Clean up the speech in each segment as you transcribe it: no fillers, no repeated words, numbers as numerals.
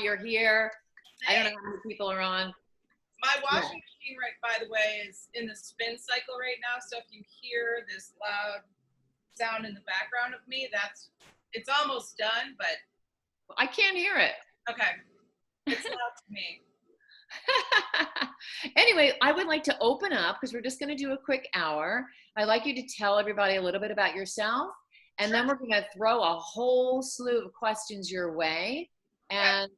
you're here. I don't know how many people are on. My washing machine, right, by the way, is in the spin cycle right now. So if you hear this loud sound in the background of me, it's almost done, but I can't hear it. okay. It's loud to me. Anyway, I would like to open up because we're just going to do a quick hour. I'd like you to tell everybody a little bit about yourself, and then we're going to throw a whole slew of questions your way, and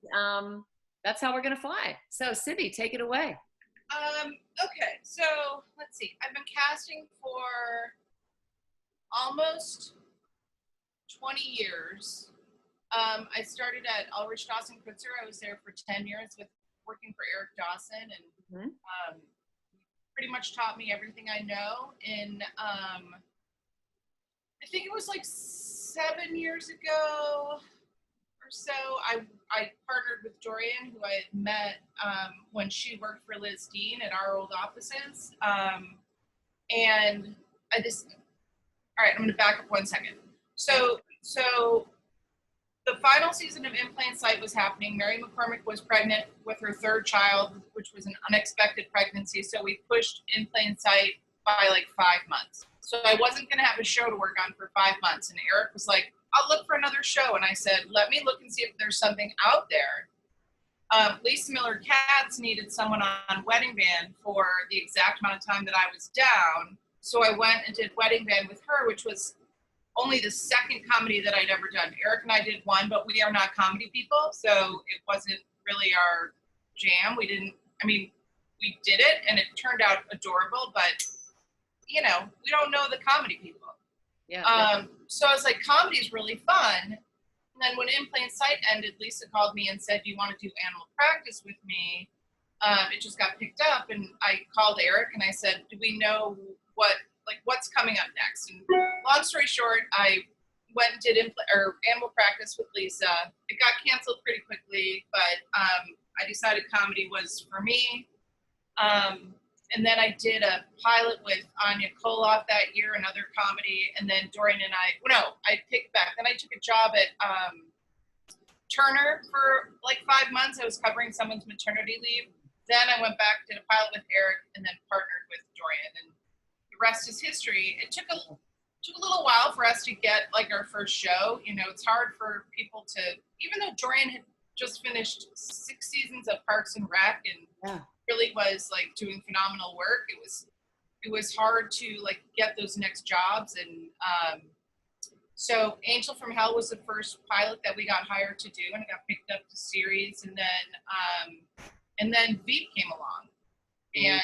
that's how we're going to fly. So, Sibby, take it away. Okay, so let's see. I've been casting for almost 20 years. I started at Ulrich Dawson Kutzer. I was there for 10 years working for Eric Dawson, and pretty much taught me everything I know. In I think it was like 7 years ago or so, I partnered with Dorian, who I had met when she worked for Liz Dean at our old offices. And I just, all right, I'm going to back up 1 second. So the final season of In Plain Sight was happening. Mary McCormick was pregnant with her third child, which was an unexpected pregnancy. So we pushed In Plain Sight by like 5 months. So I wasn't going to have a show to work on for 5 months. And Eric was like, I'll look for another show. And I said, let me look and see if there's something out there. Lisa Miller Katz needed someone on Wedding Band for the exact amount of time that I was down. So I went and did Wedding Band with her, which was only the second comedy that I'd ever done. Eric and I did one, but we are not comedy people. So it wasn't really our jam. We did it and it turned out adorable, but you know, we don't know the comedy people. Yeah. So I was like, comedy is really fun. And then when In Plain Sight ended, Lisa called me and said, do you want to do Animal Practice with me? It just got picked up, and I called Eric and I said, do we know what's coming up next? And long story short, I went and did Animal Practice with Lisa. It got canceled pretty quickly, but I decided comedy was for me. And then I did a pilot with Anya Koloff that year, another comedy. And then Dorian and I picked back. Then I took a job at Turner for like 5 months. I was covering someone's maternity leave. Then I went back, did a pilot with Eric, and then partnered with Dorian. And the rest is history. It took a little while for us to get like our first show. You know, it's hard for people to, even though Dorian had just finished 6 seasons of Parks and Rec and really was like doing phenomenal work. It was hard to like get those next jobs. And so Angel from Hell was the first pilot that we got hired to do, and it got picked up to series. And then Veep came along, and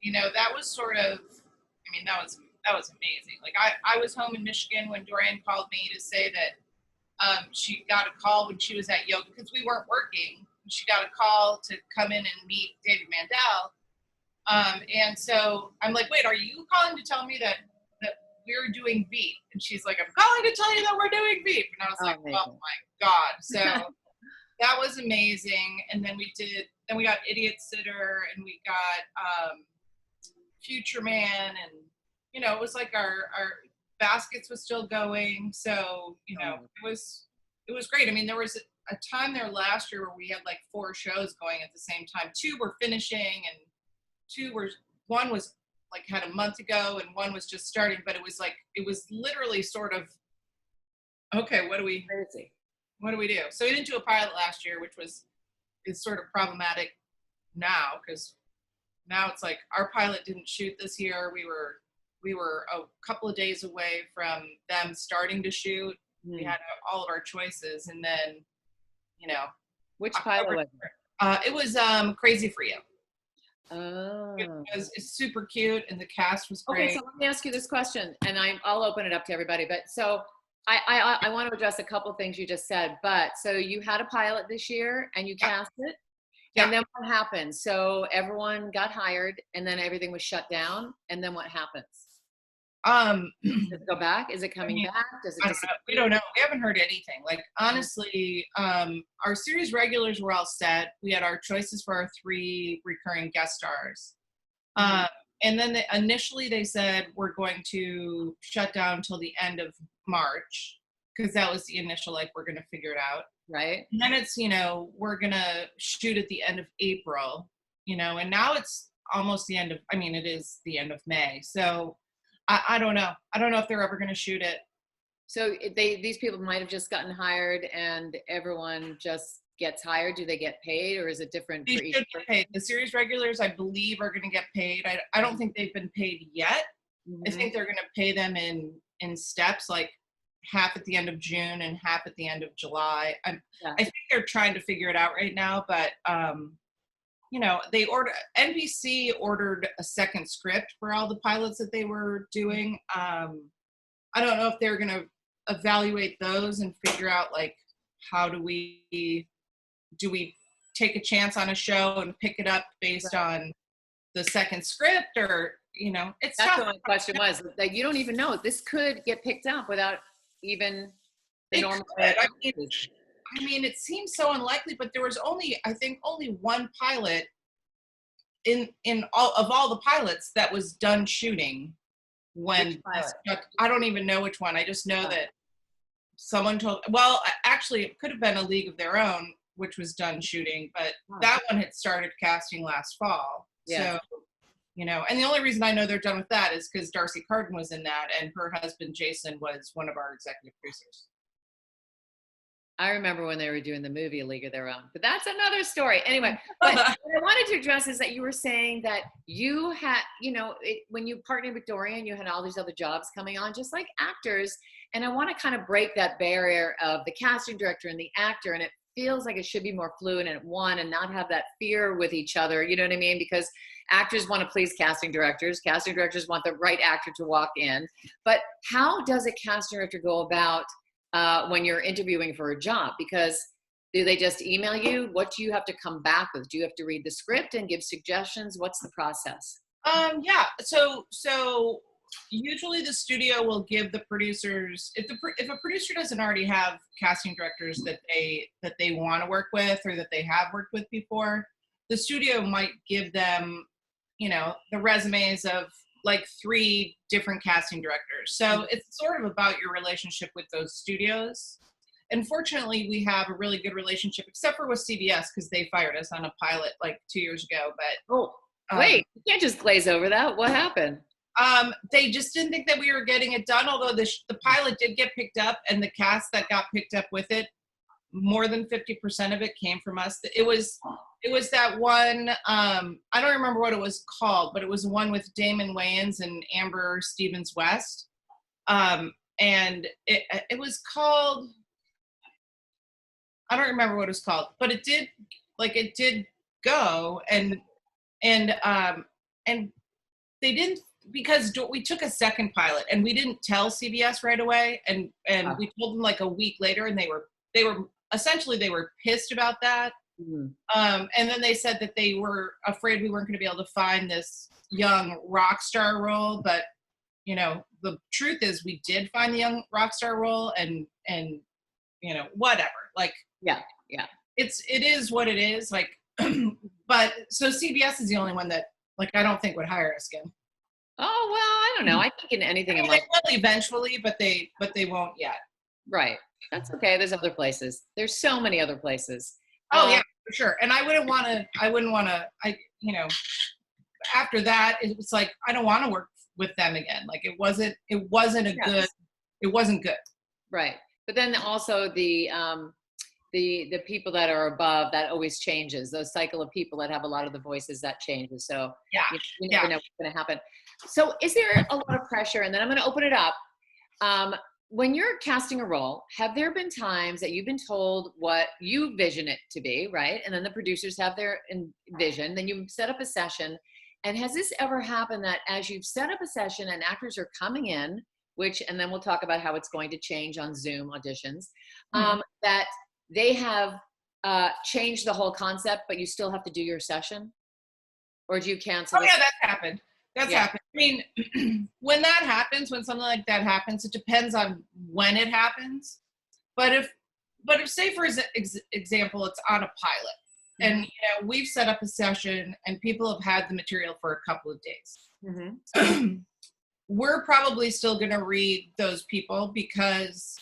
you know, that was sort of, I mean, that was amazing. Like I was home in Michigan when Dorian called me to say that she got a call when she was at yoga because we weren't working. She got a call to come in and meet David Mandel. And so I'm like, wait, are you calling to tell me that we're doing Veep? And she's like, I'm calling to tell you that we're doing Veep. And I was like, amazing. Oh my God. So that was amazing. And then we got Idiot Sitter, and we got Future Man, and you know, it was like our Baskets was still going. So, you know, it was great. I mean, there was a time there last year where we had like 4 shows going at the same time. 2 were finishing, and one was like had a month ago, and one was just starting. But it was literally sort of, okay, what do we do? So we didn't do a pilot last year, which is sort of problematic now, because now it's like our pilot didn't shoot this year. We were a couple of days away from them starting to shoot. We had all of our choices, and then, you know, which pilot was it? It was Crazy for You. Oh, it's super cute, and the cast was great. Okay, so let me ask you this question, and I'll open it up to everybody. But so I want to address a couple things you just said. But so you had a pilot this year, and you cast it, and then what happened? So everyone got hired, and then everything was shut down, and then what happens? Does it go back? Is it coming back? Does it disappear? We don't know. We haven't heard anything. Like, honestly, our series regulars were all set. We had our choices for our 3 recurring guest stars. And then initially they said, we're going to shut down till the end of March, because that was the initial, like, we're going to figure it out. right? And then it's, we're gonna shoot at the end of April, and now it's almost the end of, it is the end of May. So I don't know. I don't know if they're ever gonna shoot it. So these people might have just gotten hired and everyone just gets hired. Do they get paid, or is it different They for each should person? get paid. The series regulars, I believe, are gonna get paid. I don't think they've been paid yet. I Mhm. think they're gonna pay them in steps, like half at the end of June and half at the end of July. I Yeah. think they're trying to figure it out right now, but NBC ordered a second script for all the pilots that they were doing. I don't know if they're going to evaluate those and figure out, like, how do we take a chance on a show and pick it up based on the second script, or it's That's tough. what my question was. That you don't even know. This could get picked up without even the It normal. could. It seems so unlikely, but there was I think only one pilot in all the pilots that was done shooting when Which pilot? I don't even know which one. I just know that someone told, well, actually it could have been A League of Their Own, which was done shooting, but that one had started casting last fall. Yeah. So, and the only reason I know they're done with that is because Darcy Carden was in that, and her husband Jason was one of our executive producers. I remember when they were doing the movie A League of Their Own, but that's another story. Anyway, but what I wanted to address is that you were saying that you had, when you partnered with Dorian, you had all these other jobs coming on, just like actors. And I want to kind of break that barrier of the casting director and the actor. And it feels like it should be more fluid at one and not have that fear with each other. You know what I mean? Because actors want to please casting directors want the right actor to walk in. But how does a casting director go about when you're interviewing for a job? Because do they just email you? What do you have to come back with? Do you have to read the script and give suggestions? What's the process? Yeah. So usually the studio will give the producers, if a producer doesn't already have casting directors that they want to work with or that they have worked with before, the studio might give them, the resumes of like 3 different casting directors. So it's sort of about your relationship with those studios. And fortunately, we have a really good relationship, except for with CBS, because they fired us on a pilot like 2 years ago. But Wait, you can't just glaze over that. What happened? they just didn't think that we were getting it done. Although the pilot did get picked up, and the cast that got picked up with it, more than 50% of it came from us. It was that one. I don't remember what it was called, but it was one with Damon Wayans and Amber Stevens West. And it was called. I don't remember what it was called, but it did go, and they didn't, because we took a second pilot and we didn't tell CBS right away, and we told them like a week later, and they were essentially pissed about that. And then they said that they were afraid we weren't going to be able to find this young rock star role, but the truth is we did find the young rock star role, and whatever, like, yeah, it is what it is, like. But so CBS is the only one that, like, I don't think would hire us again. Oh, well, I don't know. I think in anything in life, they will eventually, but they won't yet. Right. That's okay. There's other places. There's so many other places. Oh yeah, for sure. And I wouldn't want to, after that, it's like, I don't want to work with them again. Like, it wasn't good. Right. But then also the people that are above, that always changes. Those cycle of people that have a lot of the voices, that changes. So yeah, you never know what's going to happen. So is there a lot of pressure? And then I'm going to open it up. When you're casting a role, have there been times that you've been told what you vision it to be, right? And then the producers have their vision, then you set up a session. And has this ever happened that as you've set up a session and actors are coming in, and then we'll talk about how it's going to change on Zoom auditions, that they have changed the whole concept, but you still have to do your session? Or do you cancel? Oh, yeah, that's happened. Happened. I mean, when that happens, when something like that happens, it depends on when it happens. But if say, for example, it's on a pilot, and we've set up a session and people have had the material for a couple of days, we're probably still going to read those people, because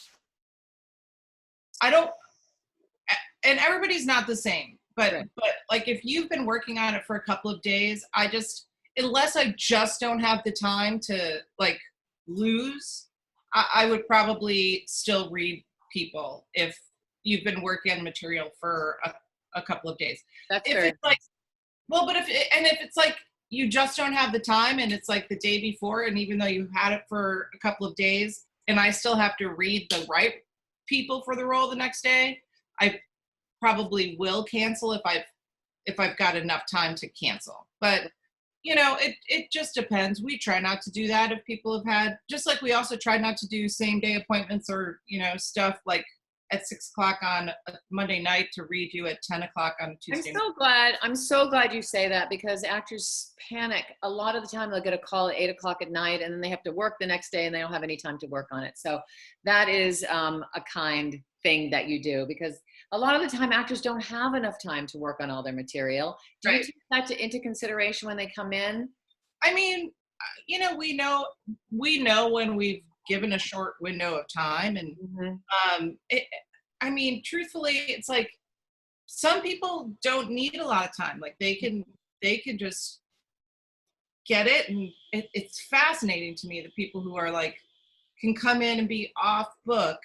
and everybody's not the same, but Right. but like if you've been working on it for a couple of days, unless I just don't have the time to like lose, I would probably still read people if you've been working on material for a couple of days. That's If very it's like, well, but if it's like you just don't have the time and it's like the day before, and even though you had it for a couple of days, and I still have to read the right people for the role the next day, I probably will cancel if I've got enough time to cancel. But it just depends. We try not to do that if people have had, just like we also try not to do same day appointments or stuff like at 6:00 on a Monday night to read you at 10:00 on Tuesday. I'm so glad you say that, because actors panic a lot of the time. They'll get a call at 8:00 at night, and then they have to work the next day, and they don't have any time to work on it. So that is a kind thing that you do, because a lot of the time actors don't have enough time to work on all their material. Do you Right. take that into consideration when they come in? I mean, we know when we've given a short window of time, and I mean, truthfully, it's like some people don't need a lot of time. Like they can just get it, and it's fascinating to me the people who are like can come in and be off book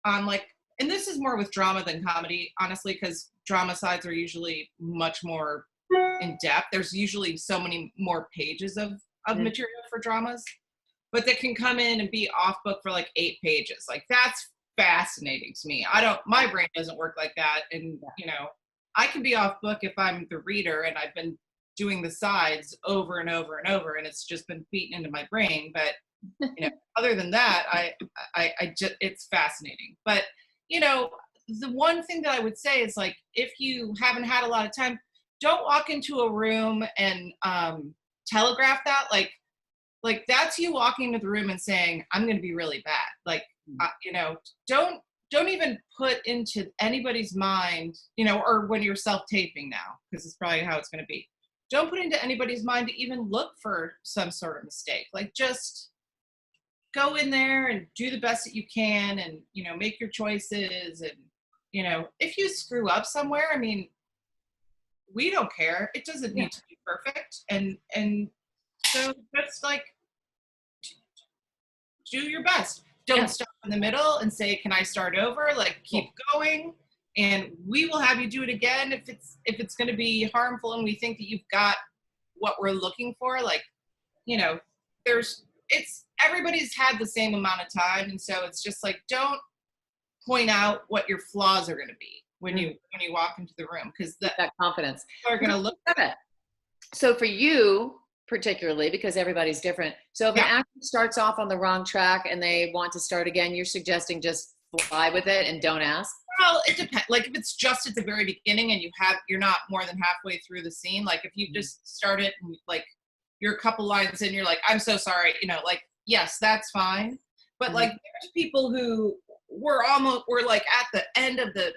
on like, and this is more with drama than comedy, honestly, because drama sides are usually much more in depth. There's usually so many more pages of material for dramas, but they can come in and be off book for like 8 pages. Like that's fascinating to me. My brain doesn't work like that. And I can be off book if I'm the reader and I've been doing the sides over and over and over, and it's just been beaten into my brain. But other than that, I just, it's fascinating. But the one thing that I would say is like, if you haven't had a lot of time, don't walk into a room and telegraph that. Like that's you walking into the room and saying, I'm going to be really bad. Like, don't even put into anybody's mind, or when you're self-taping now, because it's probably how it's going to be. Don't put into anybody's mind to even look for some sort of mistake. Like just go in there and do the best that you can, and make your choices. And if you screw up somewhere, I mean, we don't care. It doesn't need to be perfect. And so just like do your best. Don't stop in the middle and say, can I start over? Like keep going, and we will have you do it again if it's going to be harmful and we think that you've got what we're looking for. Like everybody's had the same amount of time, and so it's just like, don't point out what your flaws are going to be when you walk into the room, because that confidence are going to look at it. So for you particularly, because everybody's different, so if an actor starts off on the wrong track and they want to start again, you're suggesting just fly with it and don't ask? Well, it depends. Like if it's just at the very beginning and you're not more than halfway through the scene, like if you just started and like you're a couple lines in, you're like, I'm so sorry, like, yes, that's fine. But like there's people who we're like at the end of it,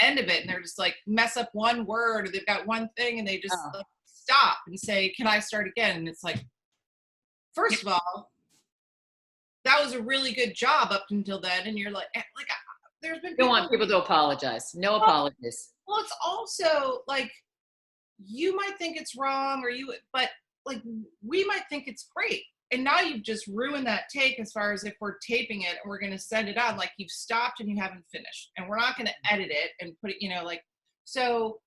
and they're just like mess up one word, or they've got one thing and they just like, stop and say, can I start again? And it's like, first of all, that was a really good job up until then, and you're like there's been people, you don't want people to apologize. No apologies. Well, it's also like you might think it's wrong, but like we might think it's great. And now you've just ruined that take as far as if we're taping it and we're going to send it on, like you've stopped and you haven't finished, and we're not going to edit it and put it, so,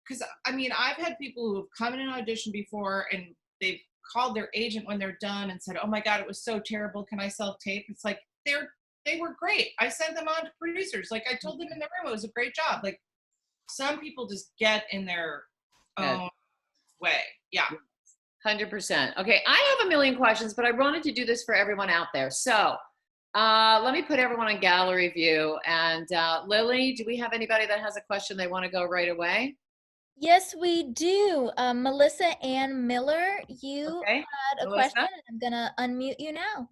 because I mean, I've had people who have come in an audition before and they've called their agent when they're done and said, oh my God, it was so terrible. Can I self-tape? It's like, they were great. I sent them on to producers. Like I told them in the room, it was a great job. Like some people just get in their own way. Yeah. 100%. Okay, I have a million questions, but I wanted to do this for everyone out there. So let me put everyone on gallery view. And Lily, do we have anybody that has a question they want to go right away? Yes, we do. Melissa Ann Miller, you had a question, and I'm going to unmute you now.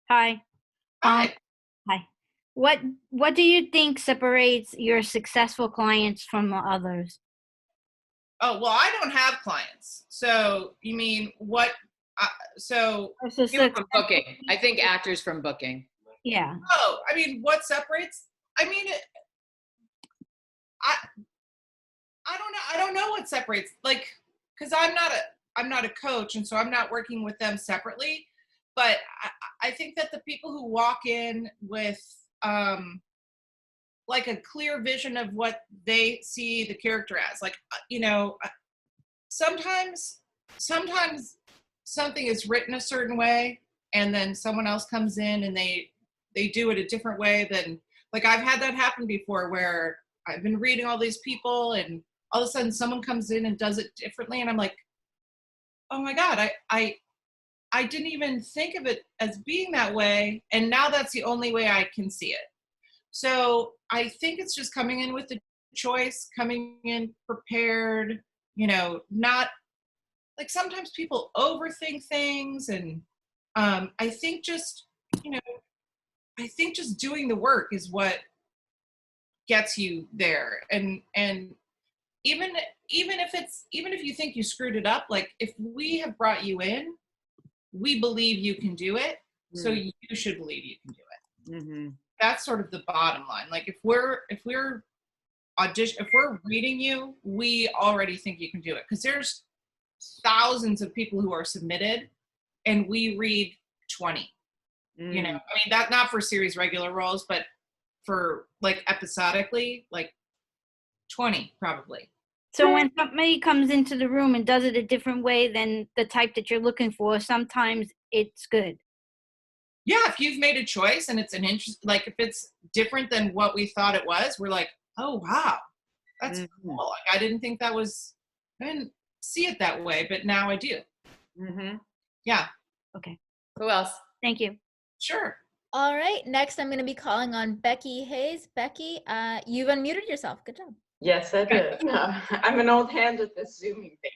Hi. Hi. Hi. What do you think separates your successful clients from others? Oh, well, I don't have clients. So you mean what? From booking. I think actors from booking. Yeah. Oh, I mean, what separates? I mean, I don't know. I don't know what separates, like, because I'm not a coach, and so I'm not working with them separately. But I think that the people who walk in with like a clear vision of what they see the character as, like, sometimes something is written a certain way, and then someone else comes in and they do it a different way than, like, I've had that happen before where I've been reading all these people and all of a sudden someone comes in and does it differently, and I'm like, oh my God, I didn't even think of it as being that way, and now that's the only way I can see it. So I think it's just coming in with the choice, coming in prepared, not, like, sometimes people overthink things, and I think just doing the work is what gets you there. And even if you think you screwed it up, like, if we have brought you in, we believe you can do it, so you should believe you can do it. Mm-hmm. That's sort of the bottom line. Like, if we're reading you, we already think you can do it, because there's thousands of people who are submitted, and we read 20. I mean, that not for series regular roles, but for, like, episodically, like 20 probably. So when somebody comes into the room and does it a different way than the type that you're looking for, sometimes it's good. Yeah, if you've made a choice and it's an interest, like, if it's different than what we thought it was, we're like, oh wow, that's cool. Like, I didn't see it that way, but now I do. Yeah. Okay. Who else? Thank you. Sure. All right. Next, I'm going to be calling on Becky Hayes. Becky, you've unmuted yourself. Good job. Yes, I did. I'm an old hand at this Zooming thing.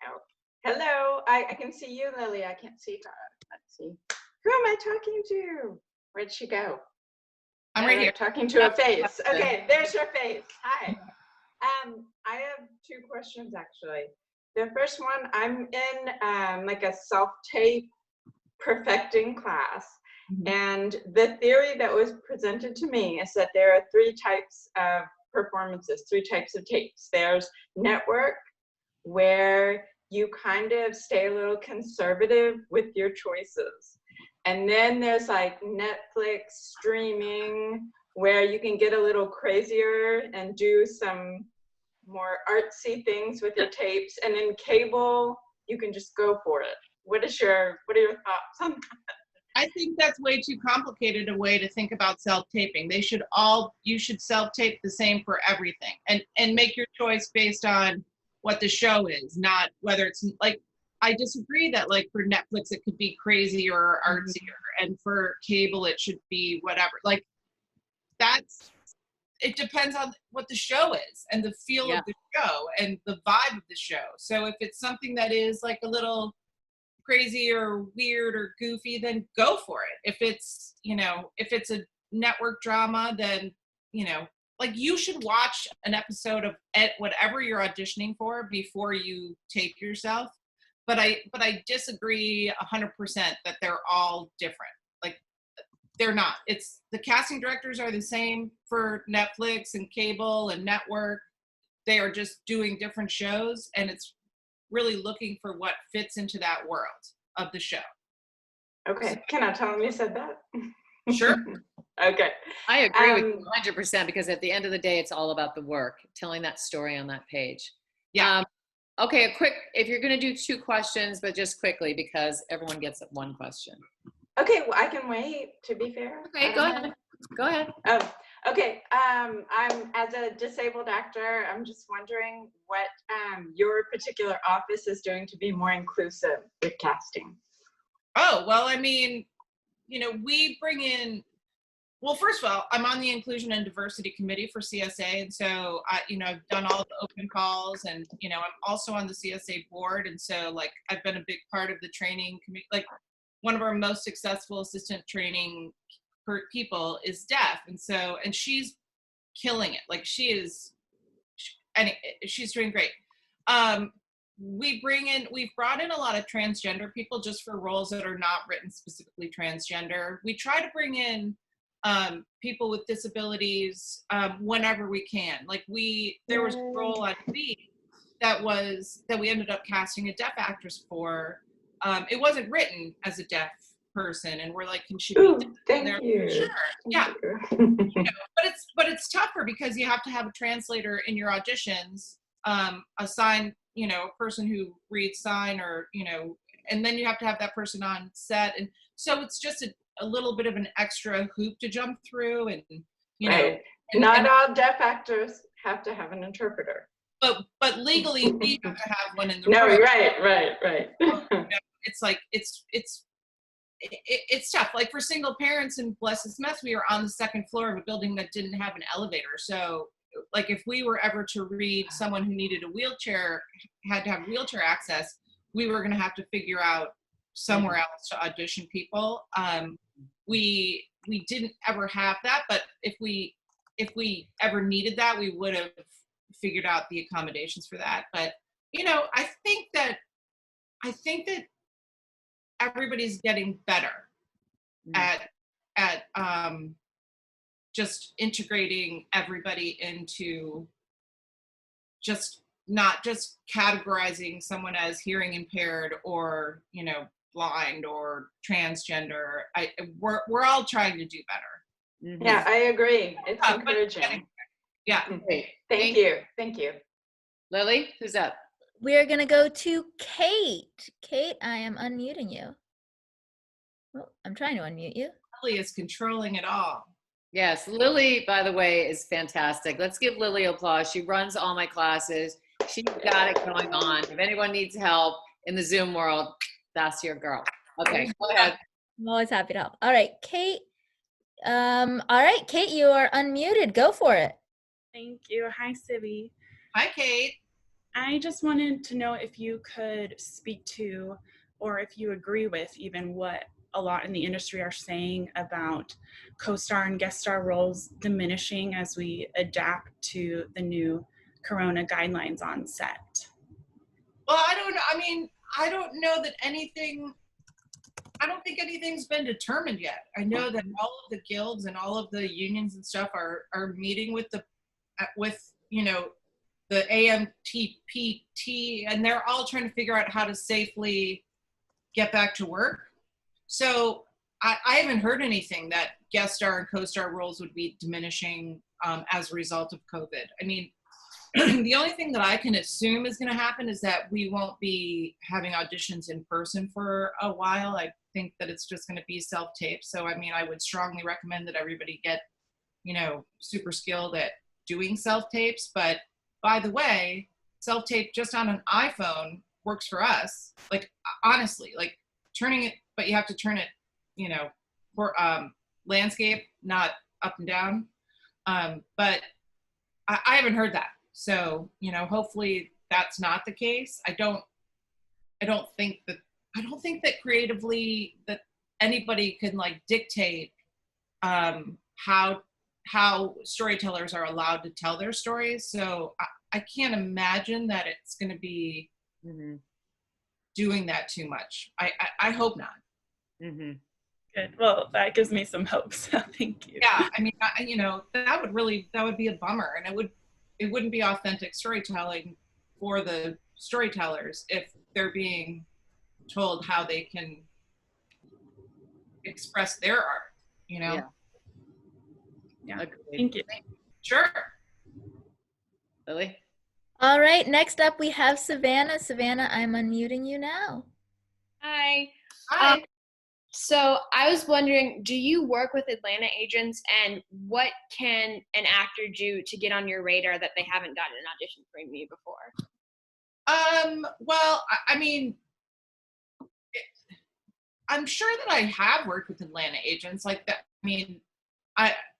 Oh. Hello. I can see you, Lily. I can't see her. Let's see. Who am I talking to? Where'd she go? I'm right here. Talking to a face. Okay, there's her face. Hi. I have two questions, actually. The first one, I'm in like a self-tape perfecting class. And the theory that was presented to me is that there are three types of performances, three types of tapes. There's network, where you kind of stay a little conservative with your choices. And then there's like Netflix streaming, where you can get a little crazier and do some more artsy things with your tapes. And in cable, you can just go for it. What are your thoughts on that? I think that's way too complicated a way to think about self-taping. You should self-tape the same for everything, and make your choice based on what the show is, not whether it's, like, I disagree that, like, for Netflix it could be crazier or artsier, and for cable it should be whatever. Like, it depends on what the show is and the feel of the show and the vibe of the show. So if it's something that is like a little crazy or weird or goofy, then go for it. If it's a network drama, then, like, you should watch an episode of whatever you're auditioning for before you tape yourself. But I disagree 100% that they're all different. Like, they're not. It's the casting directors are the same for Netflix and cable and network. They are just doing different shows, and it's really looking for what fits into that world of the show. Okay, can I tell them you said that? Sure. Okay. I agree with you 100%, because at the end of the day, it's all about the work, telling that story on that page. Yeah. Okay, if you're going to do 2 questions, but just quickly, because everyone gets 1 question. Okay, well, I can wait, to be fair. Okay, go ahead. Go ahead. Oh, okay. I'm, as a disabled actor, I'm just wondering what your particular office is doing to be more inclusive with casting. Oh, well, I mean, we bring in, well, first of all, I'm on the Inclusion and Diversity Committee for CSA. And so, I've done all the open calls, and, I'm also on the CSA board. And so, like, I've been a big part of the training committee. Like, one of our most successful assistant training people is deaf. And so, and she's killing it. Like, she's doing great. We've brought in a lot of transgender people just for roles that are not written specifically transgender. We try to bring in people with disabilities whenever we can. Like there was a role on Veep that we ended up casting a deaf actress for. It wasn't written as a deaf person, and we're like, can she be deaf? Thank you. Sure, yeah. But it's tougher because you have to have a translator in your auditions, a sign, a person who reads sign, or and then you have to have that person on set, and so it's just a little bit of an extra hoop to jump through, and right. Not all deaf actors have to have an interpreter. But legally we have to have one in the no, room. Right. It's like it's tough. Like for single parents in Bless This Mess, we were on the second floor of a building that didn't have an elevator. So like if we were ever to read someone who needed a wheelchair, had to have wheelchair access, we were going to have to figure out somewhere else to audition people. We didn't ever have that, but if we ever needed that, we would have figured out the accommodations for that. But I think that everybody's getting better at just integrating everybody into just not just categorizing someone as hearing impaired or blind or transgender. We're all trying to do better. Yeah, I agree. It's encouraging. Yeah. Thank you. Lily, who's up? We're going to go to Kate. Kate, I am unmuting you. Oh, I'm trying to unmute you. Lily is controlling it all. Yes, Lily, by the way, is fantastic. Let's give Lily applause. She runs all my classes. She's got it going on. If anyone needs help in the Zoom world, that's your girl. Okay, go ahead. I'm always happy to help. All right, Kate. Kate, you are unmuted. Go for it. Thank you. Hi, Sibby. Hi, Kate. I just wanted to know if you could speak to, or if you agree with even what a lot in the industry are saying about co-star and guest star roles diminishing as we adapt to the new Corona guidelines on set. Well, I don't know. I mean, I don't know that anything, I don't think anything's been determined yet. I know that all of the guilds and all of the unions and stuff are meeting with the AMTPT, and they're all trying to figure out how to safely get back to work. So I haven't heard anything that guest star and co-star roles would be diminishing as a result of COVID. I mean, the only thing that I can assume is going to happen is that we won't be having auditions in person for a while. I think that it's just going to be self-tape. So, I mean, I would strongly recommend that everybody get, super skilled at doing self-tapes. But by the way, self-tape just on an iPhone works for us. Like, honestly, like turning it, but you have to turn it, for landscape, not up and down. But I haven't heard that. So, hopefully that's not the case. I don't think that creatively that anybody can like dictate how storytellers are allowed to tell their stories. So I can't imagine that it's going to be doing that too much. I hope not. Good. Well, that gives me some hope. So thank you. Yeah. I mean, that would be a bummer, and it wouldn't be authentic storytelling for the storytellers if they're being told how they can express their art, Yeah. Agreed. Thank you. Sure. Lily? All right, next up we have Savannah. Savannah, I'm unmuting you now. Hi. Hi. So I was wondering, do you work with Atlanta agents, and what can an actor do to get on your radar that they haven't gotten an audition from you before? Well, I mean, I'm sure that I have worked with Atlanta agents like that. I mean,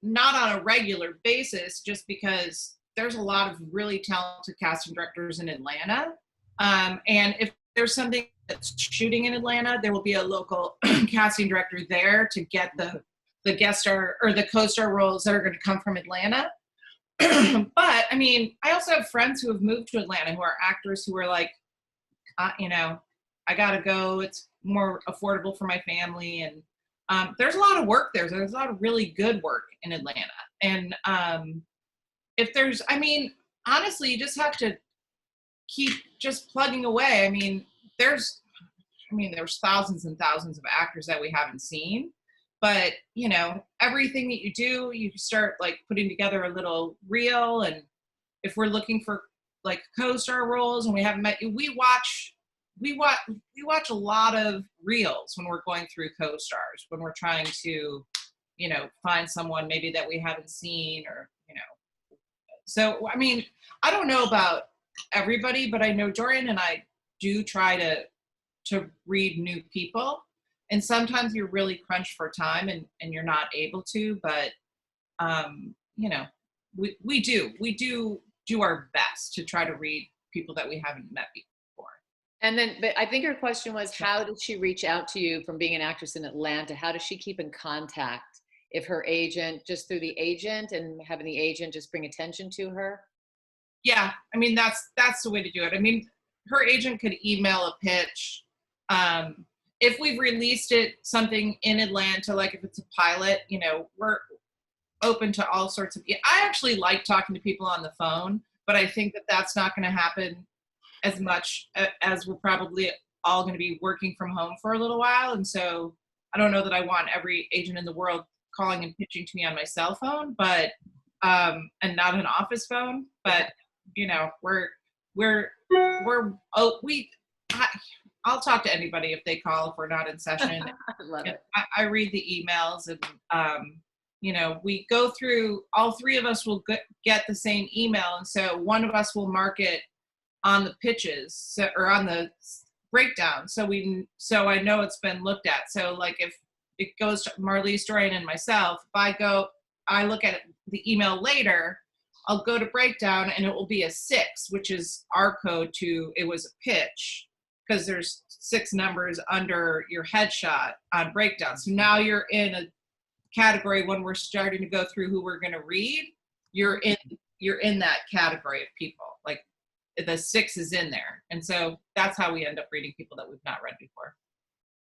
not on a regular basis, just because there's a lot of really talented casting directors in Atlanta. And if there's something that's shooting in Atlanta, there will be a local casting director there to get the guest star or the co-star roles that are going to come from Atlanta. But I mean, I also have friends who have moved to Atlanta who are actors who are like, I gotta go. It's more affordable for my family, and there's a lot of work there. There's a lot of really good work in Atlanta. And if there's, I mean, honestly, you just have to keep just plugging away. I mean, there's thousands and thousands of actors that we haven't seen, but you know, everything that you do, you start like putting together a little reel. And if we're looking for like co-star roles and we haven't met you, we watch a lot of reels when we're going through co-stars, when we're trying to, you know, find someone maybe that we haven't seen, or, you know. So, I mean, I don't know about everybody, but I know Dorian and I do try to read new people. And sometimes you're really crunched for time and you're not able to, but, you know, we do our best to try to read people that we haven't met before. And then, but I think her question was, how did she reach out to you from being an actress in Atlanta? How does she keep in contact? If her agent, just through the agent and having the agent just bring attention to her? Yeah, I mean, that's the way to do it. I mean, her agent could email a pitch. If we've released something in Atlanta, like if it's a pilot, you know, we're open to all sorts of, I actually like talking to people on the phone, but I think that that's not going to happen as much as we're probably all going to be working from home for a little while. And so I don't know that I want every agent in the world calling and pitching to me on my cell phone, but, and not an office phone, but you know, I'll talk to anybody if they call, if we're not in session. Love it. I read the emails and, you know, we go through, all three of us will get the same email. And so one of us will mark it on the pitches, or on the breakdown. So I know it's been looked at. So like if it goes to Marlise, Dorian, and myself, if I look at the email later, I'll go to breakdown and it will be a 6, which is our code to, it was a pitch, because there's 6 numbers under your headshot on breakdown. So now you're in a category when we're starting to go through who we're going to read, you're in that category of people. Like the 6 is in there. And so that's how we end up reading people that we've not read before.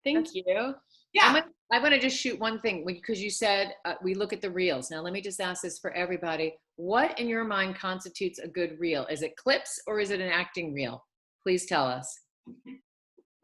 Thank you. Yeah. I want to just shoot one thing, because you said we look at the reels. Now, let me just ask this for everybody. What in your mind constitutes a good reel? Is it clips or is it an acting reel? Please tell us.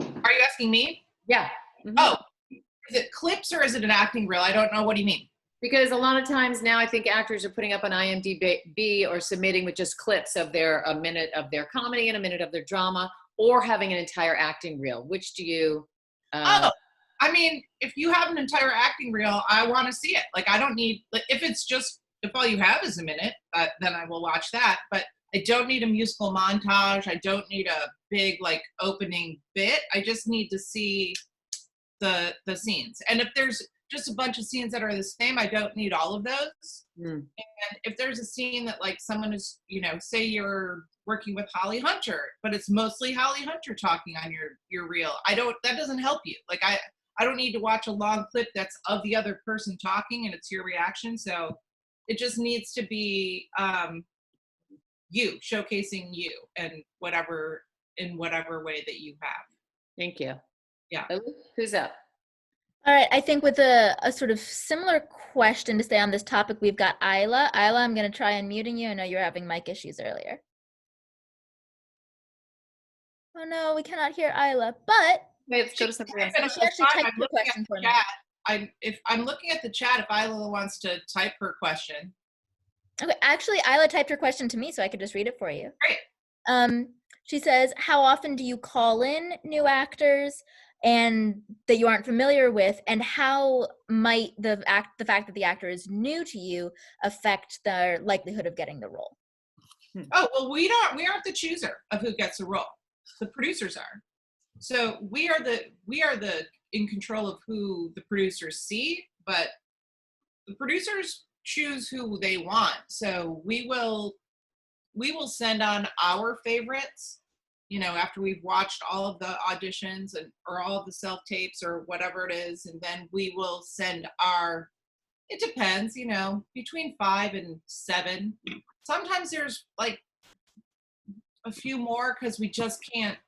Are you asking me? Yeah. Mm-hmm. Oh, is it clips or is it an acting reel? I don't know. What do you mean? Because a lot of times now I think actors are putting up on IMDb or submitting with just clips of a minute of their comedy and a minute of their drama, or having an entire acting reel. Which do you? I mean, if you have an entire acting reel, I want to see it. Like, I don't need, if all you have is a minute, then I will watch that. But I don't need a musical montage. I don't need a big like opening bit. I just need to see the scenes. And if there's just a bunch of scenes that are the same, I don't need all of those. And if there's a scene that like someone is, you know, say you're working with Holly Hunter, but it's mostly Holly Hunter talking on your reel, that doesn't help you. Like I don't need to watch a long clip that's of the other person talking and it's your reaction. So it just needs to be you, showcasing you, and in whatever way that you have. Thank you. Yeah. Who's up? All right, I think with a sort of similar question to stay on this topic, we've got Isla. Isla, I'm going to try unmuting you. I know you were having mic issues earlier. Oh no, we cannot hear Isla, but Wait, let's go to something else. She actually typed the question for me. If I'm looking at the chat, if Isla wants to type her question. Okay, actually, Isla typed her question to me, so I could just read it for you. Great. She says, how often do you call in new actors and that you aren't familiar with, and how might the fact that the actor is new to you affect their likelihood of getting the role? Oh, well, we aren't the chooser of who gets a role. The producers are. So we are the in control of who the producers see, but the producers choose who they want. So we will send on our favorites, you know, after we've watched all of the auditions or all of the self-tapes or whatever it is, and then we will send it depends, you know, between 5 and 7. Sometimes there's like a few more because we just can't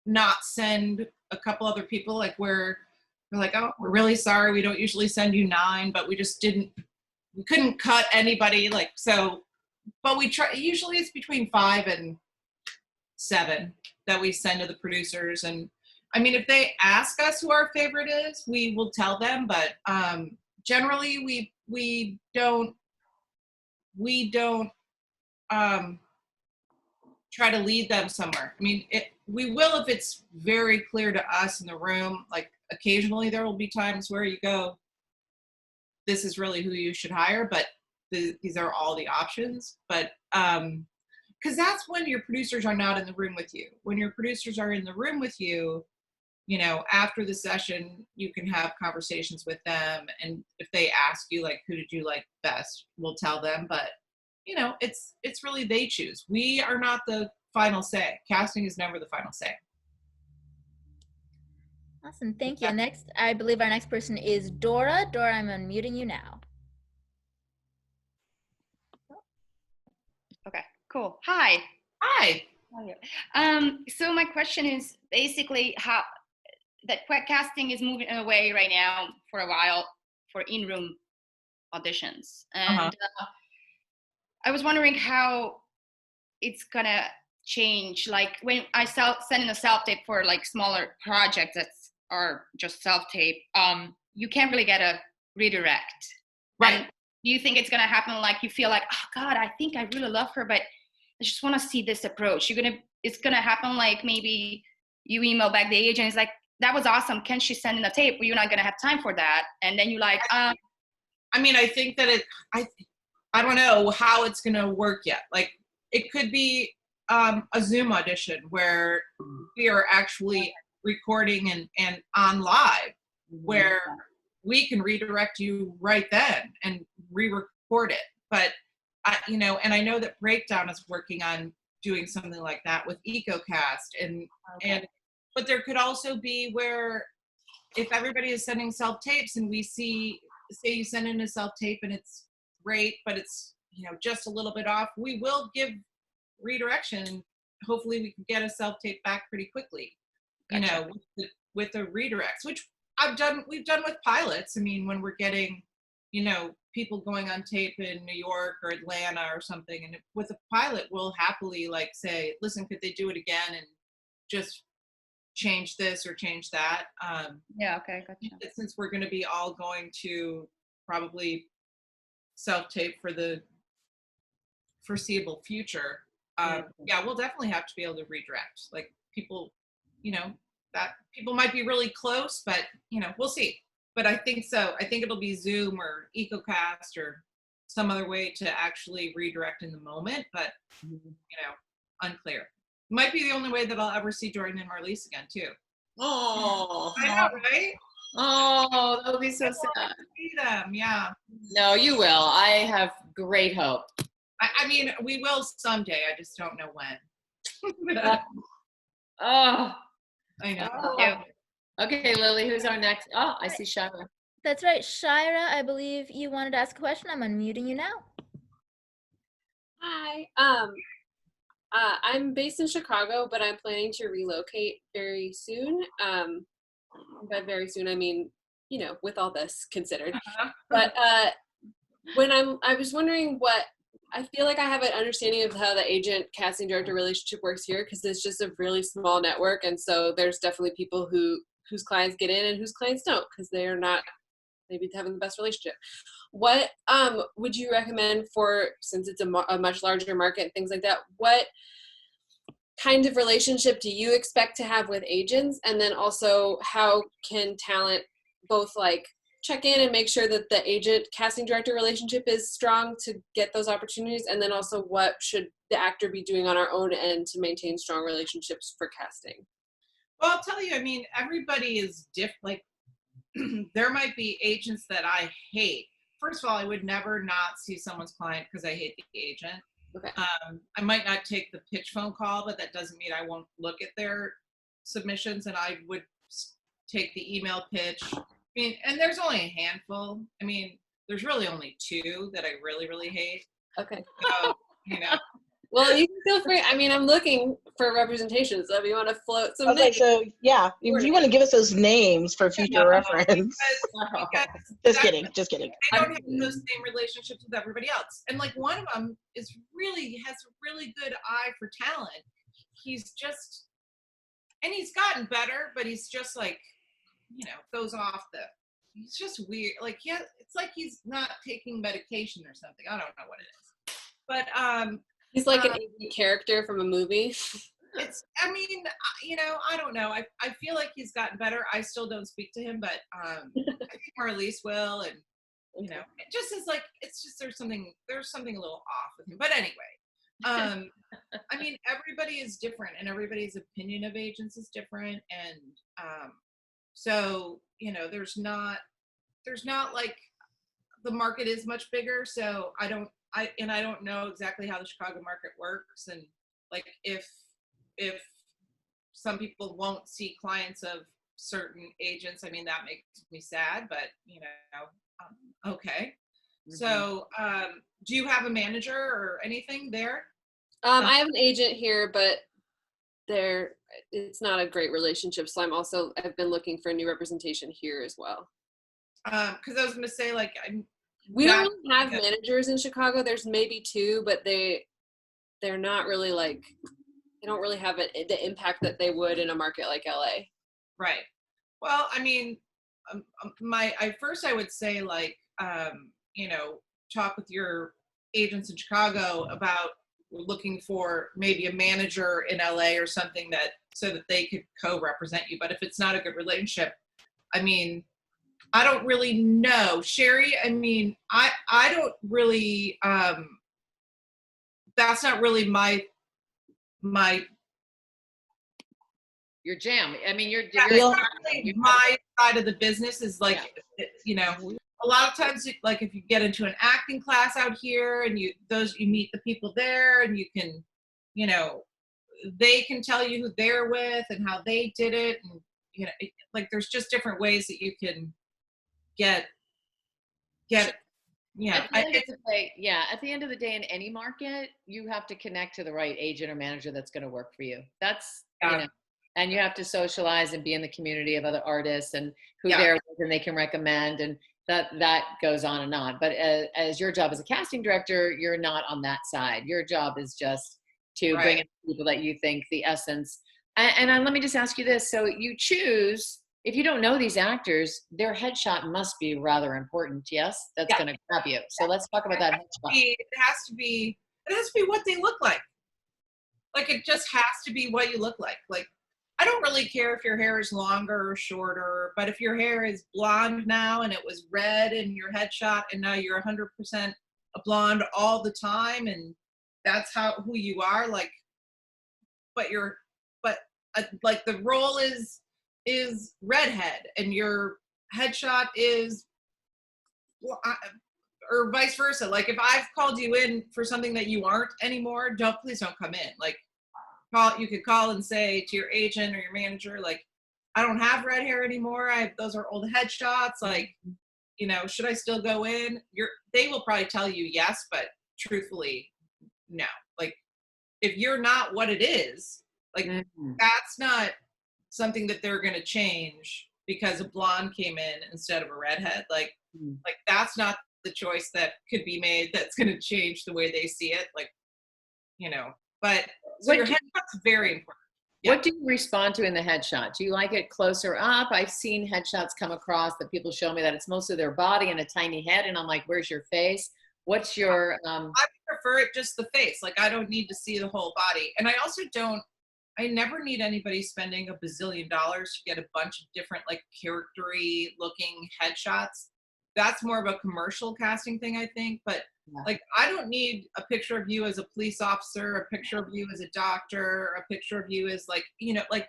not send a couple other people, like where we're like, oh, we're really sorry. We don't usually send you 9, but we couldn't cut anybody. Like, so, but we try, usually it's between 5 and 7 that we send to the producers. And I mean, if they ask us who our favorite is, we will tell them, but generally we don't try to lead them somewhere. I mean, we will if it's very clear to us in the room. Like occasionally there will be times where you go, this is really who you should hire, but these are all the options. But because that's when your producers are not in the room with you. When your producers are in the room with you, you know, after the session, you can have conversations with them. And if they ask you, like, who did you like best, we'll tell them. But, you know, it's really they choose. We are not the final say. Casting is never the final say. Awesome, thank you. Next, I believe our next person is Dora. Dora, I'm unmuting you now. Okay, cool. Hi. Hi. How are you? So my question is basically how that casting is moving away right now for a while for in-room auditions. And I was wondering how it's gonna change. Like when I send in a self-tape for like smaller projects that are just self-tape, you can't really get a redirect. Right. And do you think it's gonna happen like you feel like, oh God, I think I really love her, but I just wanna see this approach. It's gonna happen like maybe you email back the agent, it's like, that was awesome. Can she send in a tape? Well, you're not gonna have time for that. And then you're like, I mean, I think that I don't know how it's gonna work yet. Like it could be a Zoom audition where we are actually recording and on live, where we can redirect you right then and re-record it. But you know, and I know that Breakdown is working on doing something like that with EcoCast and but there could also be where if everybody is sending self-tapes and we say you send in a self-tape and it's great, but it's, you know, just a little bit off, we will give redirection. Hopefully we can get a self-tape back pretty quickly, you know, with the redirects, which we've done with pilots. I mean, when we're getting, you know, people going on tape in New York or Atlanta or something, and with a pilot, we'll happily like say, listen, could they do it again and just change this or change that. yeah, okay, gotcha. Since we're going to be all going to probably self-tape for the foreseeable future, yeah, we'll definitely have to be able to redirect. Like people, you know, that people might be really close, but you know, we'll see. But I think so. I think it'll be Zoom or EcoCast or some other way to actually redirect in the moment, but you know, unclear. Might be the only way that I'll ever see Jordan and Marlise again too. Oh, I know, right? oh, that'll be so sad. See them, yeah. No, you will. I have great hope. I mean, we will someday. I just don't know when. Oh, I know. oh. Okay, Lily, who's our next? Oh, I see Shara. That's right, Shira, I believe you wanted to ask a question. I'm unmuting you now. Hi. I'm based in Chicago, but I'm planning to relocate very soon. By very soon, I mean, you know, with all this considered. But I was wondering what, I feel like I have an understanding of how the agent casting director relationship works here, because it's just a really small network, and so there's definitely people whose clients get in and whose clients don't, because they are not maybe having the best relationship. What would you recommend for, since it's a much larger market and things like that, what kind of relationship do you expect to have with agents? And then also, how can talent both like check in and make sure that the agent casting director relationship is strong to get those opportunities? And then also, what should the actor be doing on our own end to maintain strong relationships for casting? Well, I'll tell you, I mean, everybody is different. Like, there might be agents that I hate. First of all, I would never not see someone's client because I hate the agent. Okay. I might not take the pitch phone call, but that doesn't mean I won't look at their submissions, and I would take the email pitch. I mean, and there's only a handful. I mean, there's really only 2 that I really, really hate. Okay. So, you know, Well, you can feel free. I mean, I'm looking for representation, so if you want to float some Okay, names. so yeah, if you want to give us those names for future reference. Because Just kidding, just kidding. they don't have those same relationships with everybody else. And like one of them has a really good eye for talent. He's just, and he's gotten better, but he's just like, goes off he's just weird. Like, yeah, it's like he's not taking medication or something. I don't know what it is. But he's like an AV character from a movie. I mean, I don't know. I feel like he's gotten better. I still don't speak to him, but I think Marlise will, and it just is like, it's just there's something a little off with him. But anyway, I mean, everybody is different, and everybody's opinion of agents is different, and so there's not like, the market is much bigger, so I don't know exactly how the Chicago market works, and like if some people won't see clients of certain agents, I mean, that makes me sad, but okay. Mm-hmm. So do you have a manager or anything there? I have an agent here, but it's not a great relationship, so I've been looking for new representation here as well. Because I was going to say, like, we don't really have managers in Chicago. There's maybe 2, but they're not really like, they don't really have the impact that they would in a market like LA. Right. Well, I mean, I would say, like, talk with your agents in Chicago about looking for maybe a manager in LA or something, so that they could co-represent you. But if it's not a good relationship, I mean, I don't really know. Shari, I mean, I don't really, that's not really my your jam. I mean, my side of the business is like, a lot of times, like if you get into an acting class out here and you meet the people there, and you can, they can tell you who they're with and how they did it. And, like there's just different ways that you can get at the end of the day, in any market, you have to connect to the right agent or manager that's going to work for you. That's, and you have to socialize and be in the community of other artists and who they're with and they can recommend, and that goes on and on. But as your job as a casting director, you're not on that side. Your job is just to bring in people that you think the essence. And let me just ask you this. So you choose, if you don't know these actors, their headshot must be rather important. Yes, that's going to grab you. So let's talk about that headshot. It has to be what they look like. Like, it just has to be what you look like. Like, I don't really care if your hair is longer or shorter, but if your hair is blonde now and it was red in your headshot and now you're 100% a blonde all the time and that's who you are, like, but like the role is redhead and your headshot is, or vice versa. Like, if I've called you in for something that you aren't anymore, please don't come in. Like, you could call and say to your agent or your manager, like, I don't have red hair anymore. Those are old headshots. Like, should I still go in? They will probably tell you yes, but truthfully, no. Like, if you're not what it is, like, that's not something that they're going to change because a blonde came in instead of a redhead. Like that's not the choice that could be made that's going to change the way they see it. Like, but so your headshot's very important. Yeah. What do you respond to in the headshot? Do you like it closer up? I've seen headshots come across that people show me that it's mostly their body and a tiny head, and I'm like, where's your face? What's your I prefer it just the face. Like, I don't need to see the whole body. And I never need anybody spending $1 bazillion to get a bunch of different, like, character-y looking headshots. That's more of a commercial casting thing, I think. But like, I don't need a picture of you as a police officer, a picture of you as a doctor, a picture of you as, like, like,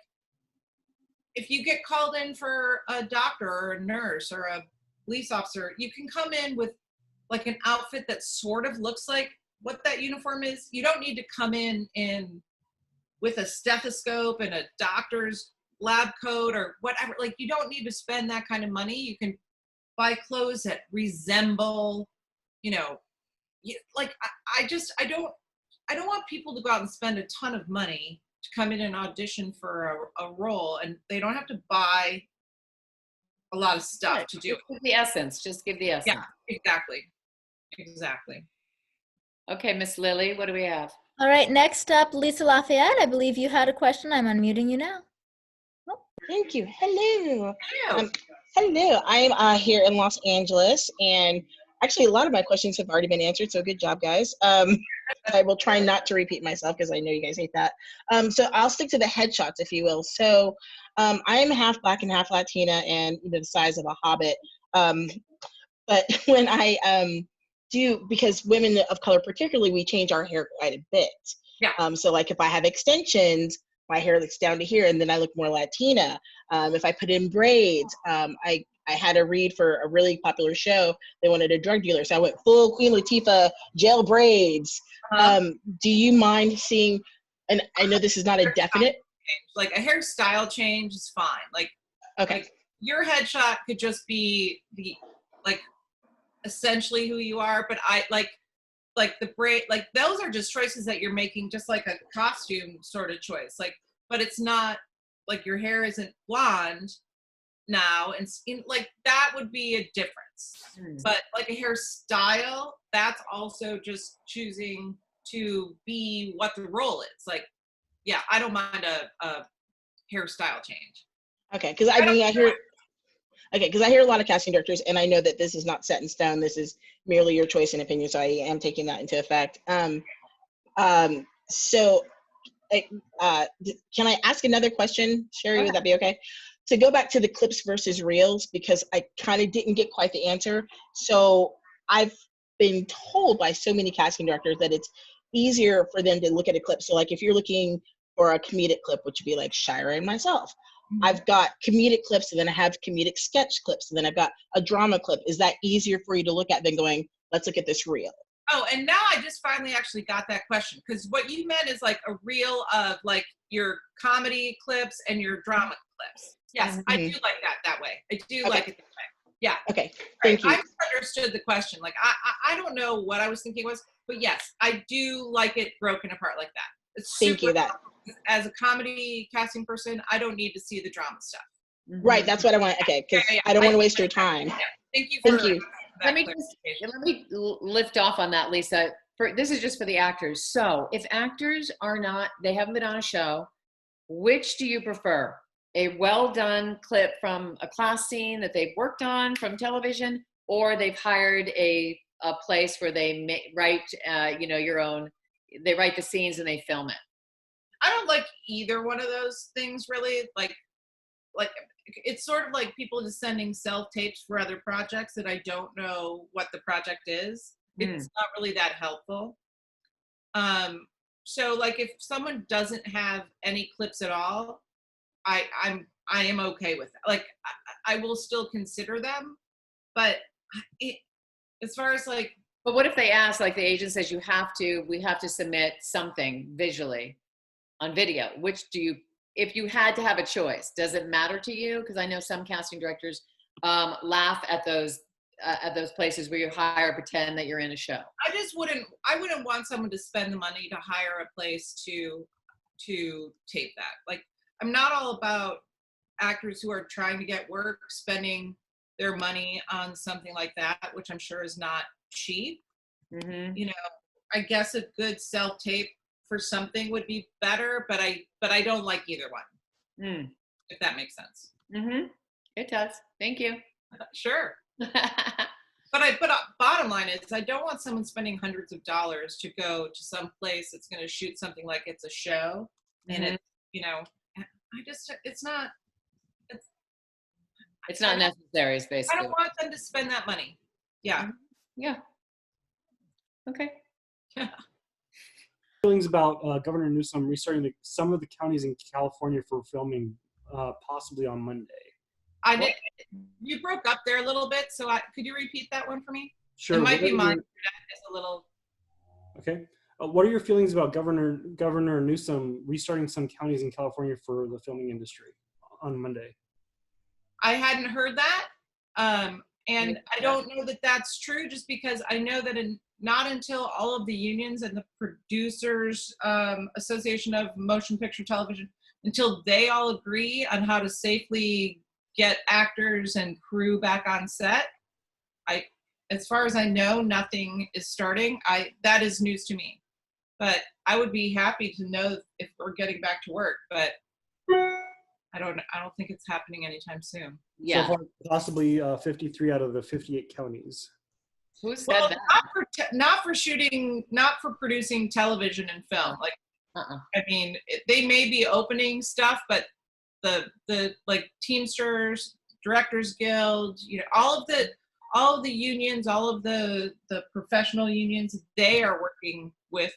if you get called in for a doctor or a nurse or a police officer, you can come in with like an outfit that sort of looks like what that uniform is. You don't need to come in with a stethoscope and a doctor's lab coat or whatever. Like, you don't need to spend that kind of money. You can buy clothes that resemble, like, I I don't want people to go out and spend a ton of money to come in and audition for a role, and they don't have to buy a lot of stuff to do it. Give the essence. Just give the essence. Yeah, exactly. Okay, Miss Lily, what do we have? All right, next up, Lisa Lafayette. I believe you had a question. I'm unmuting you now. Thank you. Hello. Hello. Hello. I'm here in Los Angeles, and actually, a lot of my questions have already been answered. So good job, guys. I will try not to repeat myself because I know you guys hate that. So I'll stick to the headshots, if you will. So I am half Black and half Latina, and the size of a hobbit. But when I do, because women of color particularly, we change our hair quite a bit. Yeah. So like if I have extensions, my hair looks down to here, and then I look more Latina. If I put in braids, I had a read for a really popular show. They wanted a drug dealer, so I went full Queen Latifah gel braids. Do you mind seeing? And I know this is not a definite. Like a hairstyle change is fine. Like, okay, like your headshot could just be essentially who you are, but I like the braid, like those are just choices that you're making, just like a costume sort of choice. Like, but it's not like your hair isn't blonde now, and like that would be a difference. But like a hairstyle, that's also just choosing to be what the role is. Like, yeah, I don't mind a hairstyle change. Okay, because I hear. Okay, because I hear a lot of casting directors, and I know that this is not set in stone. This is merely your choice and opinion, so I am taking that into effect. So, can I ask another question, Shari? Okay. Would that be okay? To go back to the clips versus reels, because I kind of didn't get quite the answer. So I've been told by so many casting directors that it's easier for them to look at a clip. So like if you're looking for a comedic clip, which would be like Shari and myself, I've got comedic clips, and then I have comedic sketch clips, and then I've got a drama clip. Is that easier for you to look at than going, let's look at this reel? Oh, and now I just finally actually got that question, because what you meant is like a reel of like your comedy clips and your drama clips. Yes, I do like that way. I do like it that way. Yeah. Okay, thank you. I misunderstood the question. Like I don't know what I was thinking was, but yes, I do like it broken apart like that. It's super Thank you. That as a comedy casting person, I don't need to see the drama stuff. Right, that's what I want. Okay, because I don't want to waste your time. Yeah. Thank you. Thank you. Let me lift off on that, Lisa. This is just for the actors. So if actors they haven't been on a show, which do you prefer? A well done clip from a class scene that they've worked on from television, or they've hired a place where they write your own, they write the scenes and they film it? I don't like either one of those things really. Like it's sort of like people just sending self-tapes for other projects that I don't know what the project is. It's not really that helpful. So like if someone doesn't have any clips at all, I am okay with that. Like I will still consider them, but as far as like. But what if they ask, like the agent says, we have to submit something visually on video? Which do you, if you had to have a choice, does it matter to you? Because I know some casting directors laugh at those places where you pretend that you're in a show. I wouldn't want someone to spend the money to hire a place to tape that. Like I'm not all about actors who are trying to get work spending their money on something like that, which I'm sure is not cheap. I guess a good self-tape for something would be better, but I don't like either one. If that makes sense. It does. Thank you. Sure. But bottom line is I don't want someone spending hundreds of dollars to go to some place that's going to shoot something like it's a show, and it's not necessary, is basically. I don't want them to spend that money. Yeah. Yeah. Okay. Yeah. Feelings about Governor Newsom restarting some of the counties in California for filming possibly on Monday? You broke up there a little bit, so could you repeat that one for me? Sure. It might be mine. It's a little. Okay. What are your feelings about Governor Newsom restarting some counties in California for the filming industry on Monday? I hadn't heard that. And I don't know that that's true, just because I know that not until all of the unions and the Producers Association of Motion Picture Television, until they all agree on how to safely get actors and crew back on set, as far as I know, nothing is starting. That is news to me. But I would be happy to know if we're getting back to work, but I don't think it's happening anytime soon. Yeah. So far, possibly 53 out of the 58 counties. Who said that? Not for shooting, not for producing television and film. Like, I mean, they may be opening stuff, but the like Teamsters, Directors Guild, you know, all of the unions, all of the professional unions, they are working with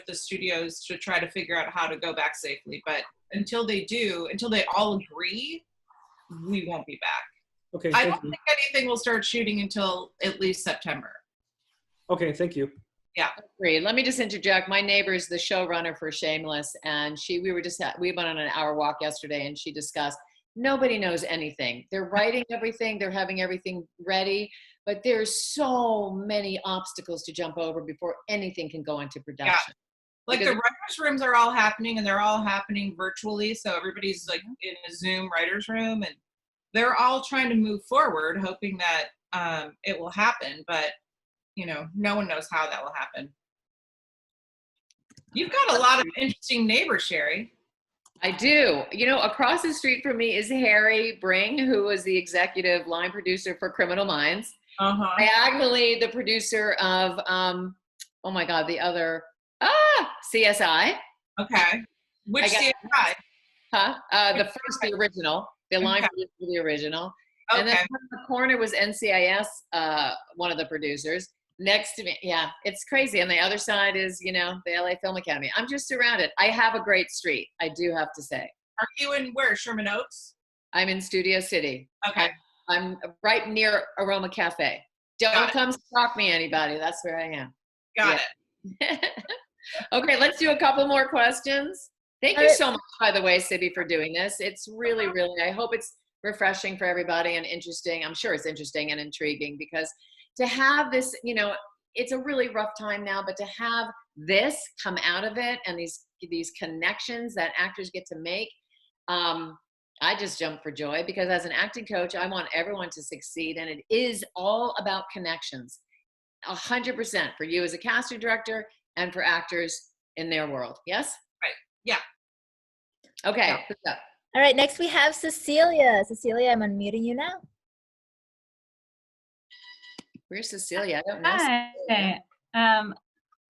the studios to try to figure out how to go back safely. But until they all agree, we won't be back. Okay. I don't think anything will start shooting until at least September. Okay, thank you. Yeah. Agreed. Let me just interject. My neighbor's the showrunner for Shameless, and we went on an hour walk yesterday, and she discussed nobody knows anything. They're writing everything, they're having everything ready, but there's so many obstacles to jump over before anything can go into production. Yeah. Like the writers' rooms are all happening, and they're all happening virtually. So everybody's like in a Zoom writers' room, and they're all trying to move forward, hoping that it will happen. But you know, no one knows how that will happen. You've got a lot of interesting neighbors, Shari. I do. You know, across the street from me is Harry Bring, who was the executive line producer for Criminal Minds. Diagonally, the producer of, oh my God, the other, CSI. Okay. Which CSI? The original. The line producer for the original. Okay. And then in the corner was NCIS, one of the producers. Next to me, yeah, it's crazy. And the other side is, you know, the LA Film Academy. I'm just surrounded. I have a great street, I do have to say. Are you in where, Sherman Oaks? I'm in Studio City. Okay. I'm right near Aroma Cafe. Don't come stalk me, anybody. That's where I am. Got it. Okay, let's do a couple more questions. Thank you so much, by the way, Sibby, for doing this. It's really, really, I hope it's refreshing for everybody and interesting. I'm sure it's interesting and intriguing, because to have this, you know, it's a really rough time now, but to have this come out of it and these connections that actors get to make, I just jump for joy, because as an acting coach, I want everyone to succeed, and it is all about connections, 100% for you as a casting director and for actors in their world. Yes? Right. Yeah. Okay. Yeah. All right, next we have Cecilia. Cecilia, I'm unmuting you now. Where's Cecilia? I don't know. Hi.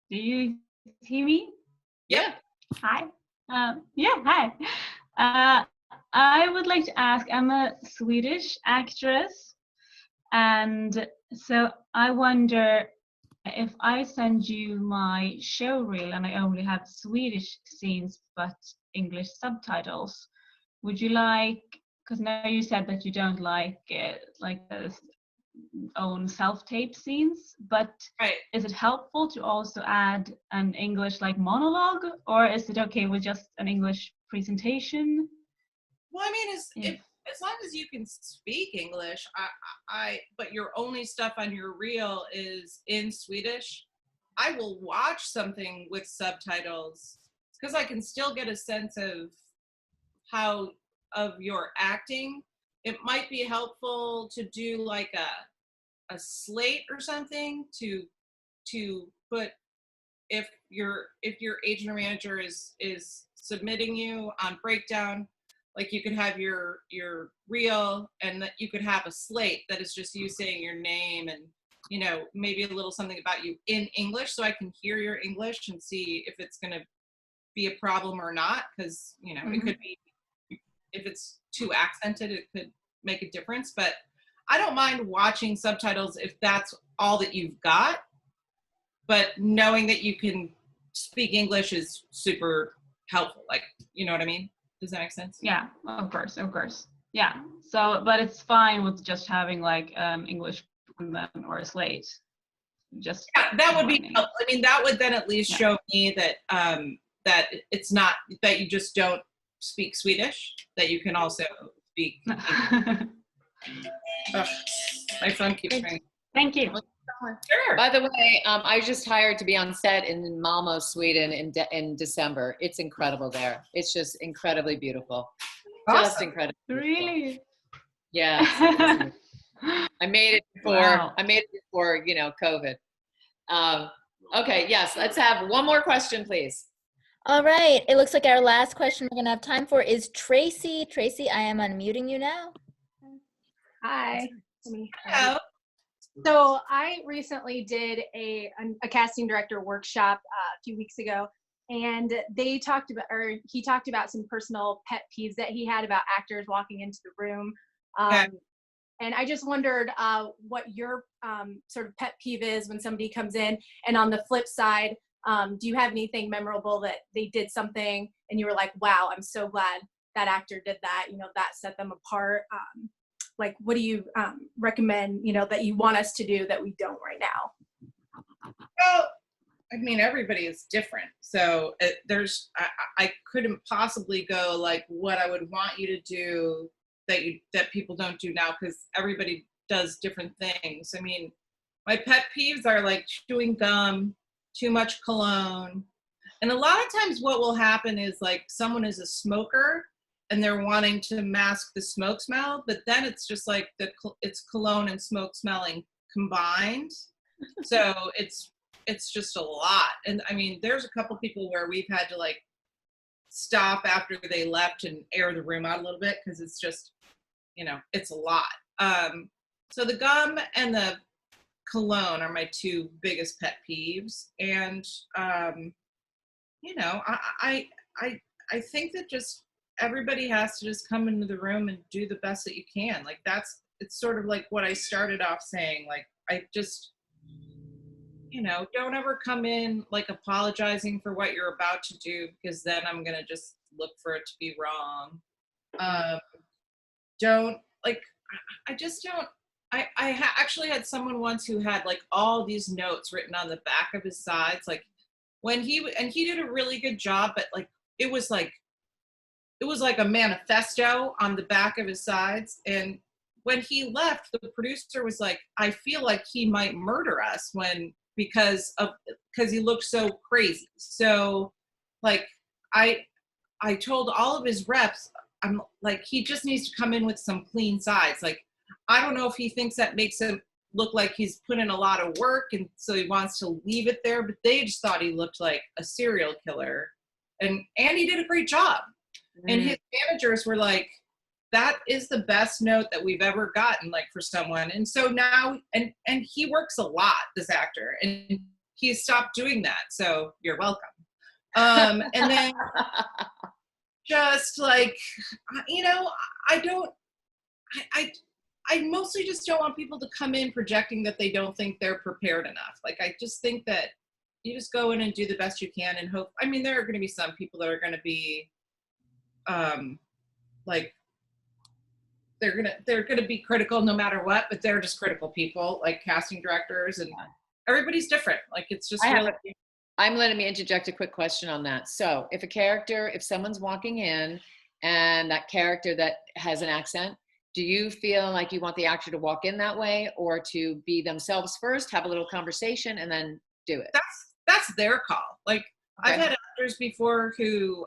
Do you hear me? Yeah. Hi. Hi. I would like to ask, I'm a Swedish actress, and so I wonder if I send you my show reel and I only have Swedish scenes but English subtitles, would you like, because now you said that you don't like the own self-tape scenes, but is it helpful to also add an English like monologue, or is it okay with just an English presentation? Well, I mean, as long as you can speak English, but your only stuff on your reel is in Swedish, I will watch something with subtitles, because I can still get a sense of your acting. It might be helpful to do like a slate or something to put, if your agent or manager is submitting you on breakdown, like you could have your reel, and that you could have a slate that is just you saying your name and, you know, maybe a little something about you in English, so I can hear your English and see if it's going to be a problem or not, because, you know, it could be, if it's too accented, it could make a difference. But I don't mind watching subtitles if that's all that you've got, but knowing that you can speak English is super helpful. Like, you know what I mean? Does that make sense? Yeah, of course. Yeah. So, but it's fine with just having like English or a slate. Just that would be helpful. I mean, that would then at least show me that that it's not that you just don't speak Swedish, that you can also speak. My phone keeps ringing. Thank you. Sure. By the way, I was just hired to be on set in Malmo, Sweden in December. It's incredible there. It's just incredibly beautiful. Just Awesome. incredible. Really? Yeah. I made it before. Wow. I made it before, you know, COVID. Okay. Yes. Let's have one more question, please. All right. It looks like our last question we're going to have time for is Tracy. Tracy, I am unmuting you now. Hi. Hello. So I recently did a casting director workshop a few weeks ago, and they talked about, or he talked about some personal pet peeves that he had about actors walking into the room. Okay. And I just wondered what your sort of pet peeve is when somebody comes in, and on the flip side, do you have anything memorable that they did something and you were like, wow, I'm so glad that actor did that, you know, that set them apart. Like, what do you recommend, you know, that you want us to do that we don't right now? Well, I mean, everybody is different. So I couldn't possibly go like what I would want you to do that people don't do now, because everybody does different things. I mean, my pet peeves are like chewing gum, too much cologne. And a lot of times what will happen is like someone is a smoker and they're wanting to mask the smoke smell, but then it's just like it's cologne and smoke smelling combined. So it's just a lot. And I mean, there's a couple people where we've had to like stop after they left and air the room out a little bit, because it's just, you know, it's a lot. So the gum and the cologne are my two biggest pet peeves. And you know, I think that just everybody has to just come into the room and do the best that you can. Like it's sort of like what I started off saying. Like, I just, you know, don't ever come in like apologizing for what you're about to do, because then I'm going to just look for it to be wrong. Don't like, I just don't, I actually had someone once who had like all these notes written on the back of his sides. Like when he did a really good job, but like, it was like a manifesto on the back of his sides. And when he left, the producer was like, I feel like he might murder us because he looked so crazy. So like, I told all of his reps, I'm like, he just needs to come in with some clean sides. Like, I don't know if he thinks that makes him look like he's put in a lot of work and so he wants to leave it there, but they just thought he looked like a serial killer. And he did a great job. And his managers were like, that is the best note that we've ever gotten, like, for someone. And so now, and he works a lot, this actor, and he stopped doing that. So you're welcome. And then just like, you know, I mostly just don't want people to come in projecting that they don't think they're prepared enough. Like, I just think that you just go in and do the best you can and hope. I mean, there are going to be some people that are going to be, like, they're gonna be critical no matter what, but they're just critical people, like casting directors, and everybody's different. Like, it's just really. I'm letting me interject a quick question on that. So if someone's walking in and that character that has an accent, do you feel like you want the actor to walk in that way, or to be themselves first, have a little conversation, and then do it? That's their call. Like, okay. I've had actors before who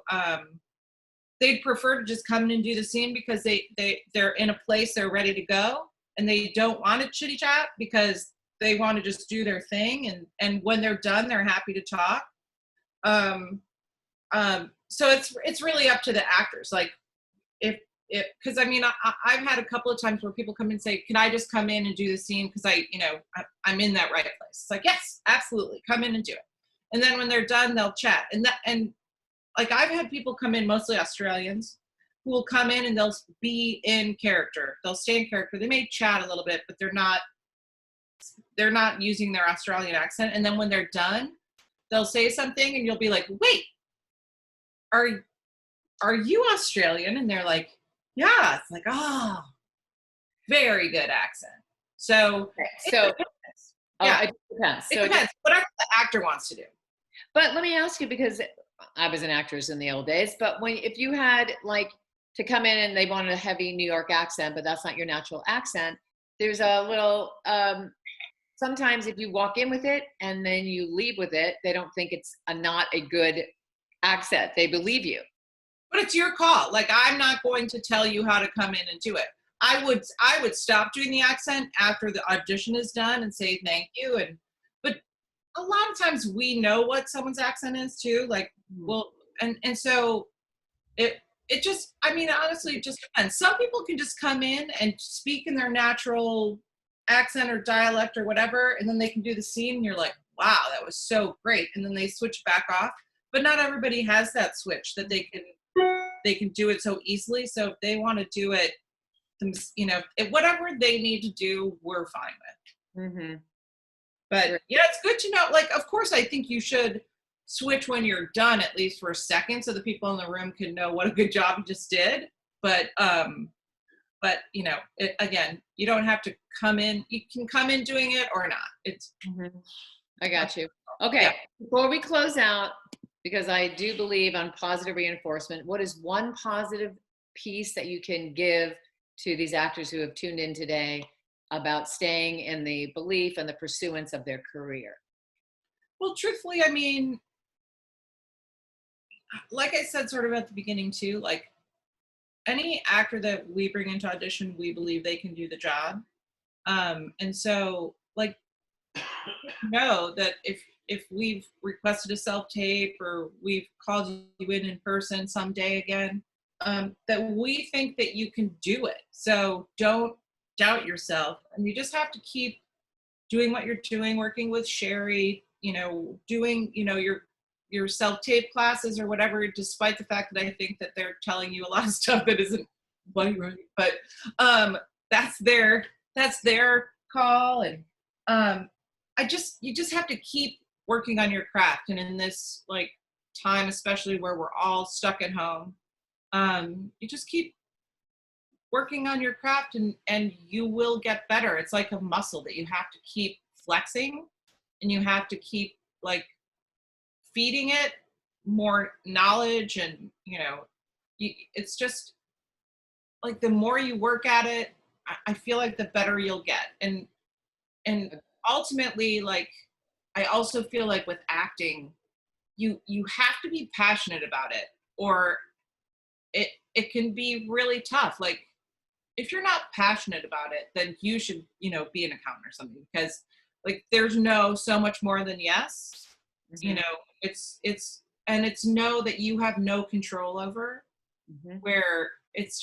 they'd prefer to just come in and do the scene because they're in a place they're ready to go, and they don't want to chitty chat because they want to just do their thing, and when they're done, they're happy to talk. So it's really up to the actors. Like, because I mean, I've had a couple of times where people come and say, can I just come in and do the scene because I'm in that right place. It's like, yes, absolutely, come in and do it. And then when they're done, they'll chat. And like, I've had people come in, mostly Australians, who will come in and they'll be in character. They'll stay in character. They may chat a little bit, but they're not using their Australian accent. And then when they're done, they'll say something and you'll be like, wait, are you Australian? And they're like, yeah. It's like, oh, very good accent. So, it depends. Yeah, it depends. So it depends. Whatever the actor wants to do. But let me ask you, because I was an actress in the old days, but if you had like to come in and they wanted a heavy New York accent, but that's not your natural accent, there's a little, sometimes if you walk in with it and then you leave with it, they don't think it's not a good accent. They believe you. But it's your call. Like, I'm not going to tell you how to come in and do it. I would stop doing the accent after the audition is done and say thank you. But a lot of times we know what someone's accent is too. Like, well, and so it just, I mean, honestly, it just depends. Some people can just come in and speak in their natural accent or dialect or whatever, and then they can do the scene and you're like, wow, that was so great. And then they switch back off. But not everybody has that switch that they can do it so easily. So if they want to do it, you know, whatever they need to do, we're fine with. Mm-hmm. But yeah, it's good to know. Like, of course, I think you should switch when you're done, at least for a second, so the people in the room can know what a good job you just did. But you know, again, you don't have to come in. You can come in doing it or not. It's. Mm-hmm. I got you. Okay, before we close out, because I do believe on positive reinforcement, what is one positive piece that you can give to these actors who have tuned in today about staying in the belief and the pursuance of their career? Well, truthfully, I mean, like I said sort of at the beginning too, like, any actor that we bring into audition, we believe they can do the job. And so, like, know that if we've requested a self-tape or we've called you in person someday again, that we think that you can do it. So don't doubt yourself. And you just have to keep doing what you're doing, working with Shari, you know, doing, you know, your self-tape classes or whatever, despite the fact that I think that they're telling you a lot of stuff that isn't funny, right? But that's their call. And you just have to keep working on your craft. And in this like time, especially where we're all stuck at home, you just keep working on your craft and you will get better. It's like a muscle that you have to keep flexing, and you have to keep like feeding it more knowledge. And you know, it's just like the more you work at it, I feel like the better you'll get. And ultimately, like, I also feel like with acting, you have to be passionate about it, or it can be really tough. Like, if you're not passionate about it, then you should, you know, be an accountant or something, because like there's so much more than yes. Mm-hmm. You know, it's know that you have no control over. Mm-hmm. Where it's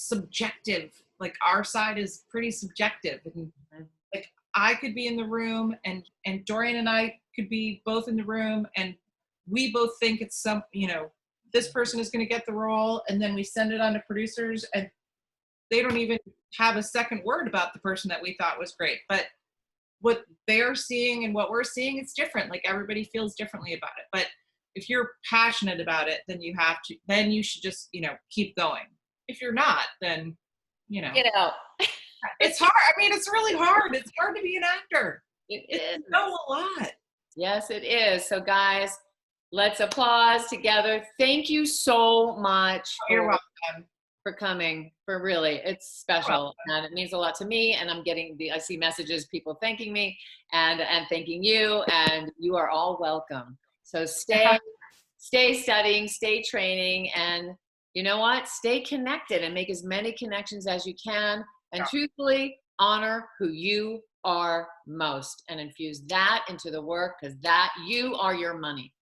subjective. Like, our side is pretty subjective. And mm-hmm. like, I could be in the room and Dorian and I could be both in the room, and we both think it's you know, this person is going to get the role, and then we send it on to producers and they don't even have a second word about the person that we thought was great. But what they're seeing and what we're seeing, it's different. Like, everybody feels differently about it. But if you're passionate about it, then you should just, you know, keep going. If you're not, then, you know. Get out. It's hard. I mean, it's really hard. It's hard to be an actor. It's a lot. Yes, it is. So guys, let's applause together. Thank you so much. You're welcome. For coming, for really, it's special, and it means a lot to me. And I see messages, people thanking me and thanking you, and you are all welcome. So stay studying, stay training, and you know what? Stay connected and make as many connections as you can. And truthfully, honor who you are most, and infuse that into the work, because that you are your money.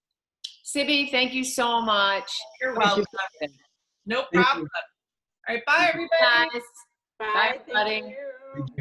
Sibby, thank you so much. You're welcome. No problem. All right, bye, everybody. Bye, everybody.